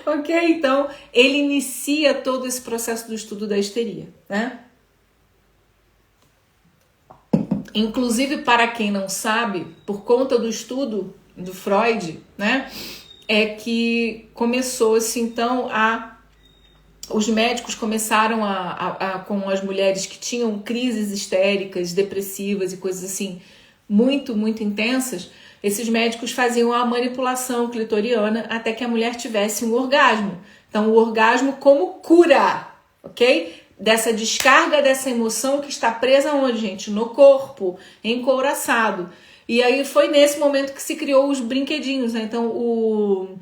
Ok? Então, ele inicia todo esse processo do estudo da histeria, né? Inclusive, para quem não sabe, por conta do estudo do Freud, né? é que começou-se então os médicos começaram com as mulheres que tinham crises histéricas, depressivas e coisas assim muito, muito intensas. Esses médicos faziam a manipulação clitoriana até que a mulher tivesse um orgasmo. Então, o orgasmo como cura, ok? Dessa descarga dessa emoção que está presa onde, gente? No corpo, encouraçado. E aí foi nesse momento que se criou os brinquedinhos, né? Então,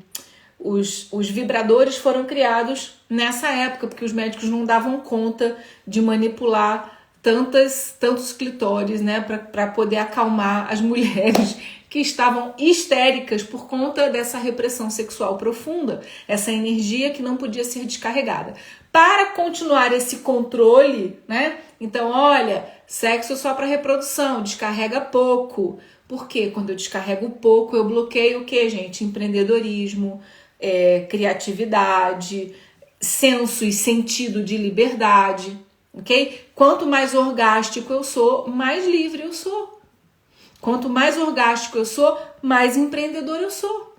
os vibradores foram criados nessa época, porque os médicos não davam conta de manipular tantos clitóris, né, para poder acalmar as mulheres que estavam histéricas por conta dessa repressão sexual profunda, essa energia que não podia ser descarregada. Para continuar esse controle, né? Então, olha, sexo só para reprodução, descarrega pouco. Por quê? Quando eu descarrego pouco, eu bloqueio o quê, gente? Empreendedorismo, criatividade, senso e sentido de liberdade, ok? Quanto mais orgástico eu sou, mais livre eu sou. Quanto mais orgástico eu sou, mais empreendedor eu sou.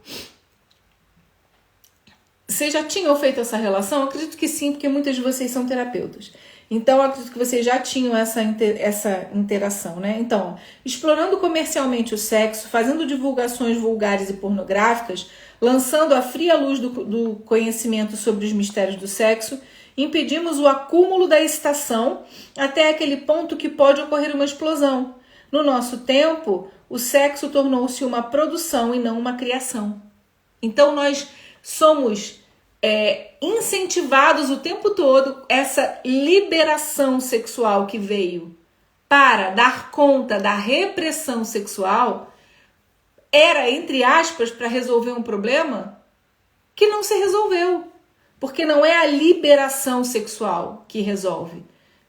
Vocês já tinham feito essa relação? Eu acredito que sim, porque muitas de vocês são terapeutas. Então, eu acredito que vocês já tinham essa interação, né? Então, explorando comercialmente o sexo, fazendo divulgações vulgares e pornográficas, lançando a fria luz do conhecimento sobre os mistérios do sexo, impedimos o acúmulo da excitação até aquele ponto que pode ocorrer uma explosão. No nosso tempo, o sexo tornou-se uma produção e não uma criação. Então, nós somos incentivados o tempo todo, essa liberação sexual que veio para dar conta da repressão sexual era, entre aspas, para resolver um problema que não se resolveu. Porque não é a liberação sexual que resolve.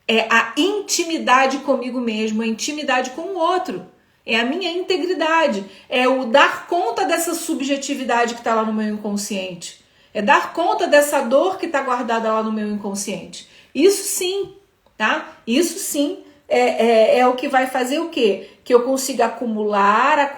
É a intimidade comigo mesmo, a intimidade com o outro. É a minha integridade. É o dar conta dessa subjetividade que está lá no meu inconsciente. É dar conta dessa dor que está guardada lá no meu inconsciente. Isso sim, tá? Isso sim é o que vai fazer o quê? Que eu consiga acumular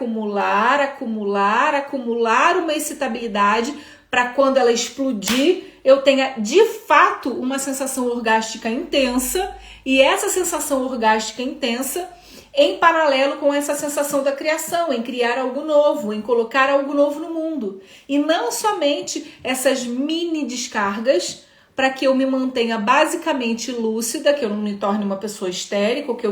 uma excitabilidade para quando ela explodir, eu tenha de fato uma sensação orgástica intensa, e essa sensação orgástica intensa em paralelo com essa sensação da criação, em criar algo novo, em colocar algo novo no mundo. E não somente essas mini descargas para que eu me mantenha basicamente lúcida, que eu não me torne uma pessoa histérica, ou que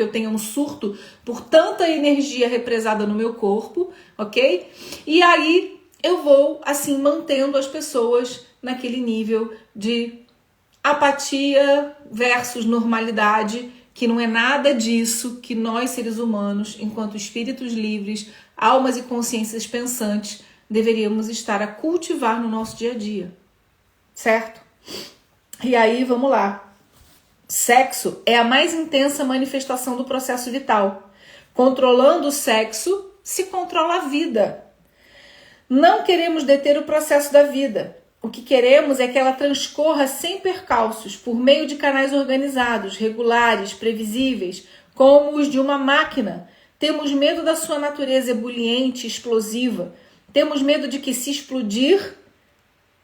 eu tenha um surto por tanta energia represada no meu corpo, ok? E aí eu vou, assim, mantendo as pessoas naquele nível de apatia versus normalidade, que não é nada disso que nós, seres humanos, enquanto espíritos livres, almas e consciências pensantes, deveríamos estar a cultivar no nosso dia a dia. Certo? E aí, vamos lá. Sexo é a mais intensa manifestação do processo vital. Controlando o sexo, se controla a vida. Não queremos deter o processo da vida. O que queremos é que ela transcorra sem percalços, por meio de canais organizados, regulares, previsíveis, como os de uma máquina. Temos medo da sua natureza ebuliente, explosiva. Temos medo de que, se explodir,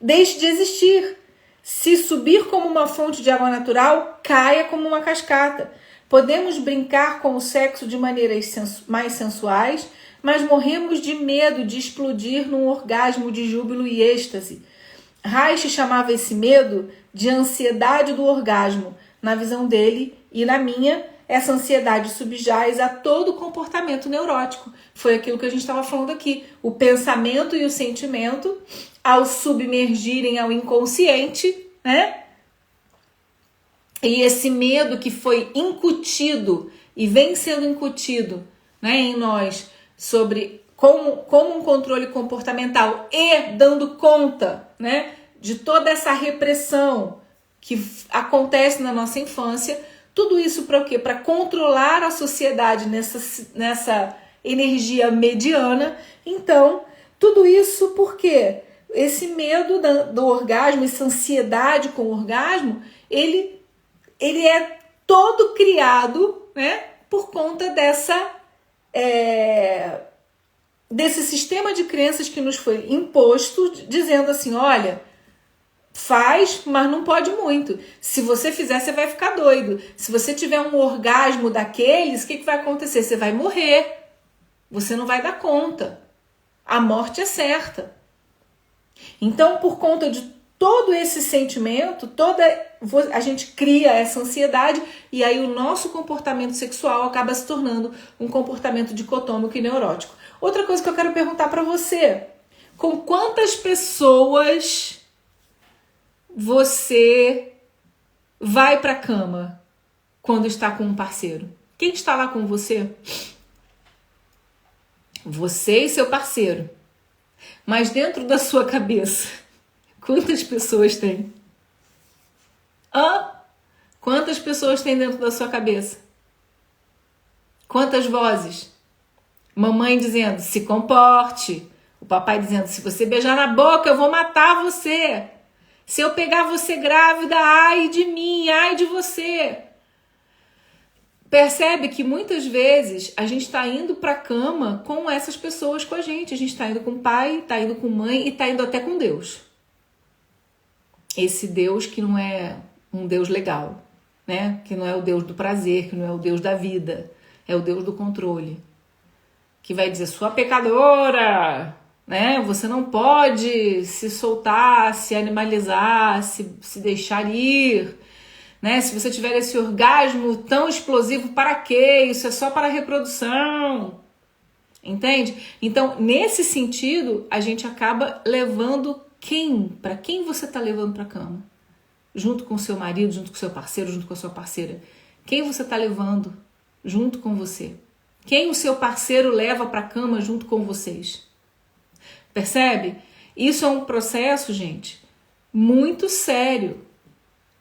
deixe de existir. Se subir como uma fonte de água natural, caia como uma cascata. Podemos brincar com o sexo de maneiras mais sensuais, mas morremos de medo de explodir num orgasmo de júbilo e êxtase. Reich chamava esse medo de ansiedade do orgasmo. Na visão dele e na minha, essa ansiedade subjaz a todo comportamento neurótico. Foi aquilo que a gente estava falando aqui. O pensamento e o sentimento, ao submergirem ao inconsciente, né? E esse medo que foi incutido e vem sendo incutido, né, em nós, sobre como um controle comportamental e dando conta, né, de toda essa repressão que acontece na nossa infância, tudo isso para o quê? Para controlar a sociedade nessa energia mediana. Então, tudo isso por quê? Esse medo do orgasmo, essa ansiedade com o orgasmo, ele é todo criado, né, por conta desse sistema de crenças que nos foi imposto, dizendo assim, olha, faz, mas não pode muito. Se você fizer, você vai ficar doido. Se você tiver um orgasmo daqueles, o que vai acontecer? Você vai morrer. Você não vai dar conta. A morte é certa. Então, por conta de todo esse sentimento, a gente cria essa ansiedade e aí o nosso comportamento sexual acaba se tornando um comportamento dicotômico e neurótico. Outra coisa que eu quero perguntar para você, com quantas pessoas você vai para a cama quando está com um parceiro? Quem está lá com você? Você e seu parceiro. Mas dentro da sua cabeça, quantas pessoas tem? Quantas pessoas tem dentro da sua cabeça? Quantas vozes? Mamãe dizendo, se comporte. O papai dizendo, se você beijar na boca, eu vou matar você. Se eu pegar você grávida, ai de mim, ai de você. Percebe que muitas vezes a gente está indo para a cama com essas pessoas com a gente. A gente está indo com o pai, está indo com mãe e está indo até com Deus. Esse Deus que não é um Deus legal, né? Que não é o Deus do prazer, que não é o Deus da vida. É o Deus do controle. Que vai dizer, sua pecadora, né? Você não pode se soltar, se animalizar, se deixar ir. Né? Se você tiver esse orgasmo tão explosivo, para quê? Isso é só para a reprodução. Entende? Então, nesse sentido, a gente acaba levando quem? Para quem você está levando para a cama? Junto com o seu marido, junto com o seu parceiro, junto com a sua parceira. Quem você está levando junto com você? Quem o seu parceiro leva para a cama junto com vocês? Percebe? Isso é um processo, gente, muito sério.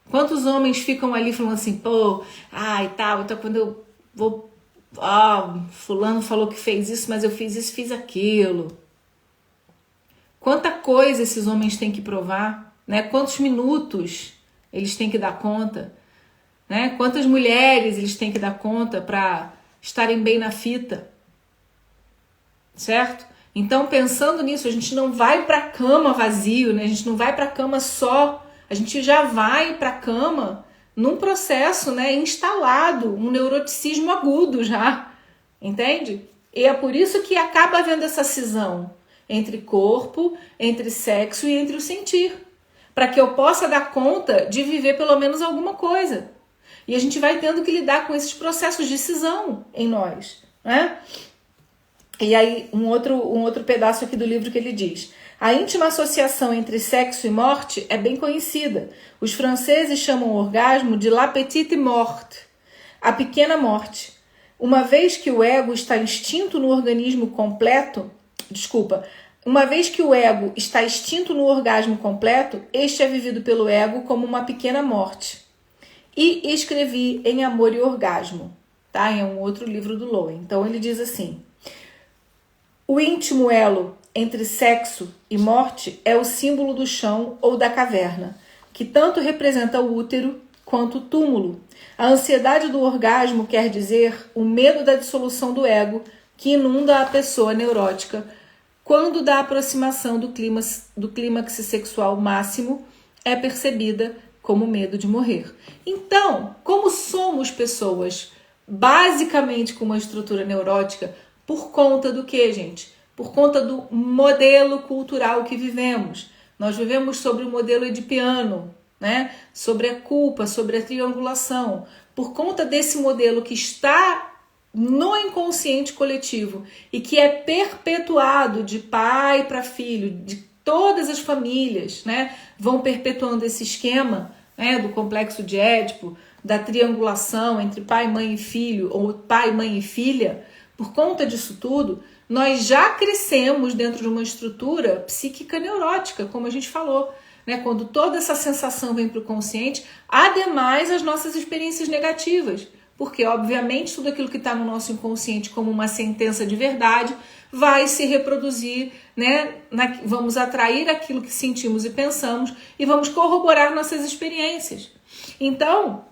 Quantos homens ficam ali falando assim, pô, e tal, então quando eu vou, fulano falou que fez isso, mas eu fiz isso, fiz aquilo. Quanta coisa esses homens têm que provar, né? Quantos minutos eles têm que dar conta, né? Quantas mulheres eles têm que dar conta para estarem bem na fita, certo? Então, pensando nisso, a gente não vai para a cama vazio, né? A gente não vai para a cama só. A gente já vai para a cama num processo, né, instalado, um neuroticismo agudo já, entende? E é por isso que acaba havendo essa cisão entre corpo, entre sexo e entre o sentir, para que eu possa dar conta de viver pelo menos alguma coisa. E a gente vai tendo que lidar com esses processos de cisão em nós, né? E aí, um outro pedaço aqui do livro que ele diz: a íntima associação entre sexo e morte é bem conhecida. Os franceses chamam o orgasmo de la petite mort, a pequena morte. Uma vez que o ego está extinto no organismo completo, uma vez que o ego está extinto no orgasmo completo, este é vivido pelo ego como uma pequena morte. E escrevi em Amor e Orgasmo, tá? É um outro livro do Lowen. Então ele diz assim: o íntimo elo entre sexo e morte é o símbolo do chão ou da caverna, que tanto representa o útero quanto o túmulo. A ansiedade do orgasmo quer dizer o medo da dissolução do ego que inunda a pessoa neurótica quando da aproximação do clímax sexual máximo é percebida como medo de morrer. Então, como somos pessoas basicamente com uma estrutura neurótica, por conta do que, gente? Por conta do modelo cultural que vivemos. Nós vivemos sobre o modelo edipiano, né? Sobre a culpa, sobre a triangulação. Por conta desse modelo que está no inconsciente coletivo e que é perpetuado de pai para filho, de todas as famílias, né? Vão perpetuando esse esquema, né? Do complexo de Édipo, da triangulação entre pai, mãe e filho, ou pai, mãe e filha. Por conta disso tudo, nós já crescemos dentro de uma estrutura psíquica neurótica, como a gente falou, né? Quando toda essa sensação vem para o consciente, ademais as nossas experiências negativas, porque obviamente tudo aquilo que está no nosso inconsciente como uma sentença de verdade vai se reproduzir, né? Vamos atrair aquilo que sentimos e pensamos e vamos corroborar nossas experiências. Então,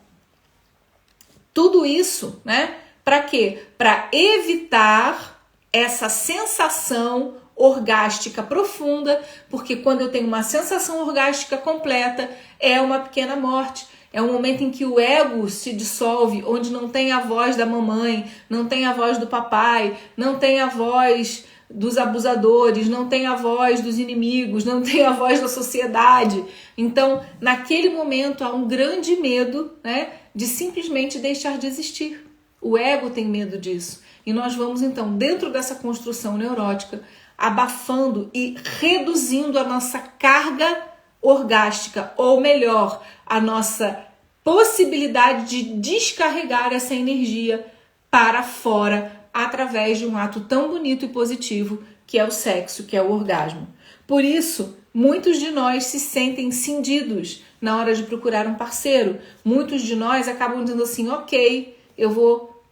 tudo isso, né? Para quê? Para evitar essa sensação orgástica profunda, porque quando eu tenho uma sensação orgástica completa, é uma pequena morte. É um momento em que o ego se dissolve, onde não tem a voz da mamãe, não tem a voz do papai, não tem a voz dos abusadores, não tem a voz dos inimigos, não tem a voz da sociedade. Então, naquele momento, há um grande medo, né, de simplesmente deixar de existir. O ego tem medo disso. E nós vamos, então, dentro dessa construção neurótica, abafando e reduzindo a nossa carga orgástica, ou melhor, a nossa possibilidade de descarregar essa energia para fora através de um ato tão bonito e positivo que é o sexo, que é o orgasmo. Por isso, muitos de nós se sentem cindidos na hora de procurar um parceiro. Muitos de nós acabam dizendo assim, ok, eu vou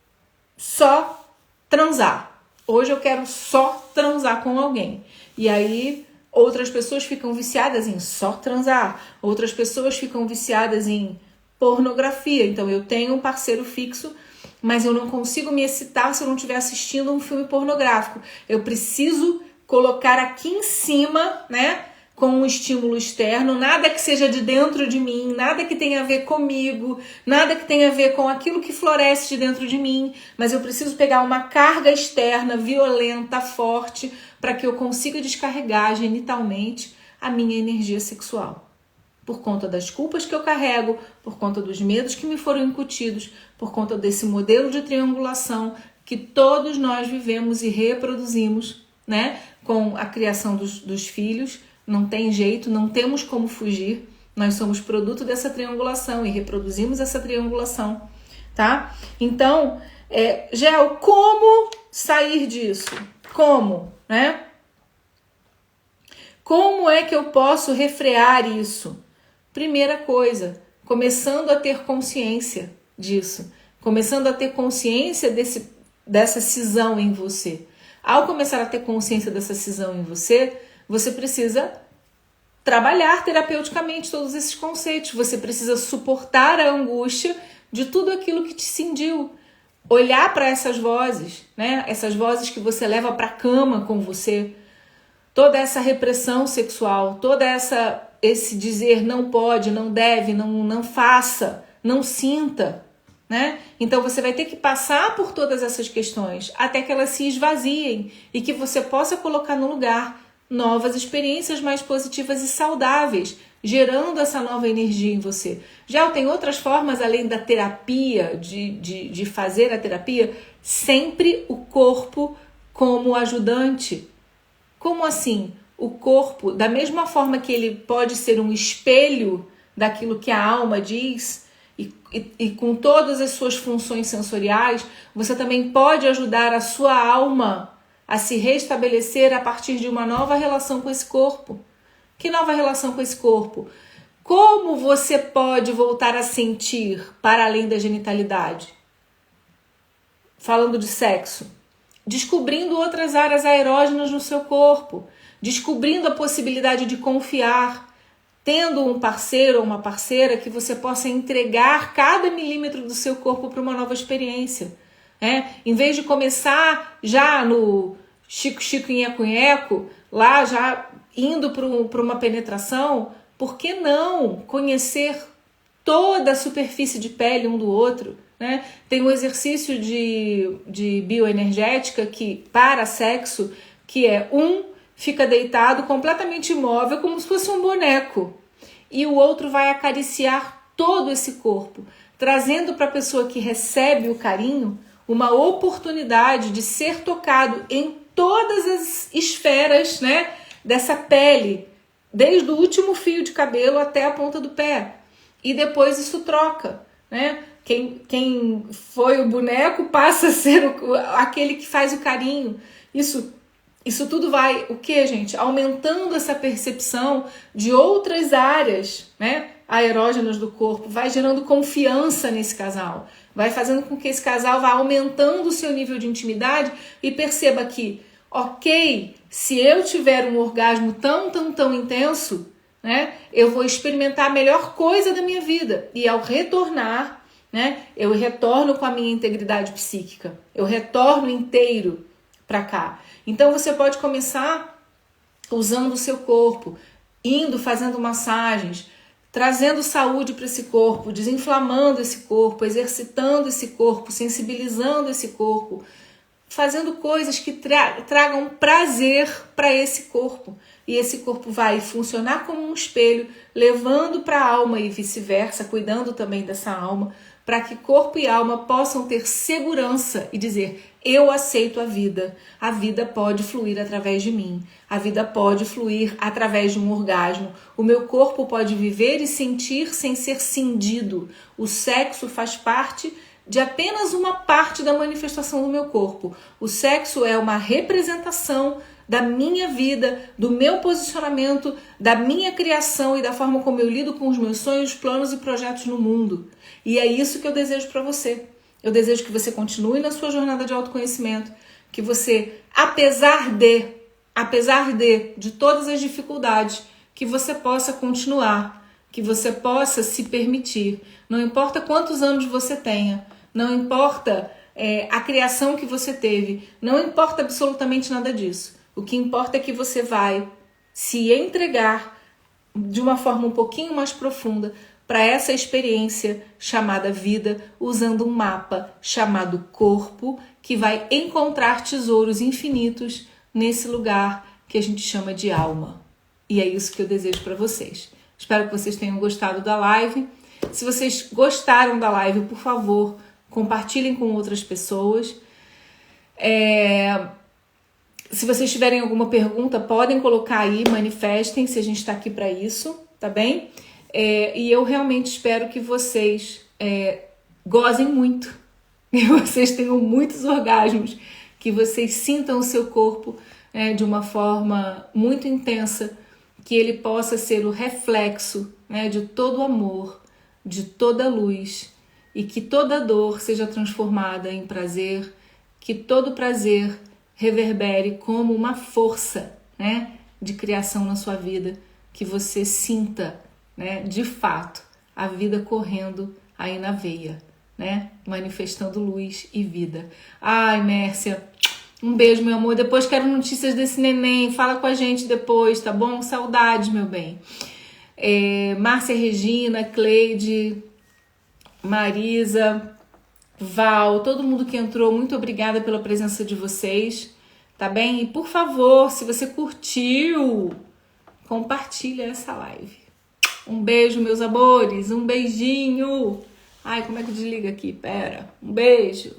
só transar. Hoje eu quero só transar com alguém. E aí outras pessoas ficam viciadas em só transar. Outras pessoas ficam viciadas em pornografia. Então eu tenho um parceiro fixo, mas eu não consigo me excitar se eu não estiver assistindo um filme pornográfico. Eu preciso colocar aqui em cima, né, com um estímulo externo, nada que seja de dentro de mim, nada que tenha a ver comigo, nada que tenha a ver com aquilo que floresce de dentro de mim, mas eu preciso pegar uma carga externa, violenta, forte, para que eu consiga descarregar genitalmente a minha energia sexual. Por conta das culpas que eu carrego, por conta dos medos que me foram incutidos, por conta desse modelo de triangulação que todos nós vivemos e reproduzimos, né, com a criação dos filhos. Não tem jeito, não temos como fugir. Nós somos produto dessa triangulação e reproduzimos essa triangulação, tá? Então, Gel, como sair disso? Como, né? Como é que eu posso refrear isso? Primeira coisa, começando a ter consciência disso, começando a ter consciência dessa cisão em você. Ao começar a ter consciência dessa cisão em você, você precisa trabalhar terapeuticamente todos esses conceitos. Você precisa suportar a angústia de tudo aquilo que te cindiu. Olhar para essas vozes, né? Essas vozes que você leva para a cama com você. Toda essa repressão sexual, esse dizer não pode, não deve, não faça, não sinta, né? Então você vai ter que passar por todas essas questões até que elas se esvaziem e que você possa colocar no lugar novas experiências mais positivas e saudáveis, gerando essa nova energia em você. Já tem outras formas além da terapia, de fazer a terapia, sempre o corpo como ajudante. Como assim? O corpo, da mesma forma que ele pode ser um espelho daquilo que a alma diz, e com todas as suas funções sensoriais, você também pode ajudar a sua alma a se restabelecer a partir de uma nova relação com esse corpo. Que nova relação com esse corpo? Como você pode voltar a sentir para além da genitalidade? Falando de sexo. Descobrindo outras áreas aerógenas no seu corpo. Descobrindo a possibilidade de confiar. Tendo um parceiro ou uma parceira que você possa entregar cada milímetro do seu corpo para uma nova experiência. Em vez de começar já no chico nheco, lá já indo para uma penetração, por que não conhecer toda a superfície de pele um do outro? Né? Tem um exercício de bioenergética para sexo, que é fica deitado completamente imóvel, como se fosse um boneco, e o outro vai acariciar todo esse corpo, trazendo para a pessoa que recebe o carinho uma oportunidade de ser tocado em todas as esferas, né, dessa pele, desde o último fio de cabelo até a ponta do pé. E depois isso troca, né? Quem foi o boneco passa a ser aquele que faz o carinho. Isso tudo vai, o que, gente? Aumentando essa percepção de outras áreas, né, aerógenas do corpo, vai gerando confiança nesse casal, vai fazendo com que esse casal vá aumentando o seu nível de intimidade e perceba que, ok, se eu tiver um orgasmo tão intenso, né, eu vou experimentar a melhor coisa da minha vida. E ao retornar, né, eu retorno com a minha integridade psíquica, eu retorno inteiro para cá. Então você pode começar usando o seu corpo, indo, fazendo massagens, trazendo saúde para esse corpo, desinflamando esse corpo, exercitando esse corpo, sensibilizando esse corpo, fazendo coisas que tragam prazer para esse corpo. E esse corpo vai funcionar como um espelho, levando para a alma e vice-versa, cuidando também dessa alma, para que corpo e alma possam ter segurança e dizer: eu aceito a vida pode fluir através de mim, a vida pode fluir através de um orgasmo, o meu corpo pode viver e sentir sem ser cindido, o sexo faz parte de apenas uma parte da manifestação do meu corpo, o sexo é uma representação da minha vida, do meu posicionamento, da minha criação e da forma como eu lido com os meus sonhos, planos e projetos no mundo. E é isso que eu desejo para você. Eu desejo que você continue na sua jornada de autoconhecimento, que você, apesar de todas as dificuldades, que você possa continuar, que você possa se permitir. Não importa quantos anos você tenha, não importa a criação que você teve, não importa absolutamente nada disso. O que importa é que você vai se entregar de uma forma um pouquinho mais profunda para essa experiência chamada vida, usando um mapa chamado corpo, que vai encontrar tesouros infinitos nesse lugar que a gente chama de alma. E é isso que eu desejo para vocês. Espero que vocês tenham gostado da live. Se vocês gostaram da live, por favor, compartilhem com outras pessoas. Se vocês tiverem alguma pergunta, podem colocar aí, manifestem-se, a gente está aqui para isso, tá bem? E eu realmente espero que vocês gozem muito, que vocês tenham muitos orgasmos, que vocês sintam o seu corpo de uma forma muito intensa, que ele possa ser o reflexo de todo o amor, de toda a luz, e que toda dor seja transformada em prazer, que todo prazer reverbere como uma força de criação na sua vida, que você sinta de fato a vida correndo aí na veia, manifestando luz e vida. Ai, Mércia, um beijo, meu amor. Depois quero notícias desse neném, fala com a gente depois, tá bom? Saudades, meu bem. Márcia Regina, Cleide, Marisa, Val, todo mundo que entrou, muito obrigada pela presença de vocês, tá bem? E por favor, se você curtiu, compartilha essa live. Um beijo, meus amores, um beijinho. Ai, como é que desliga aqui? Pera, um beijo.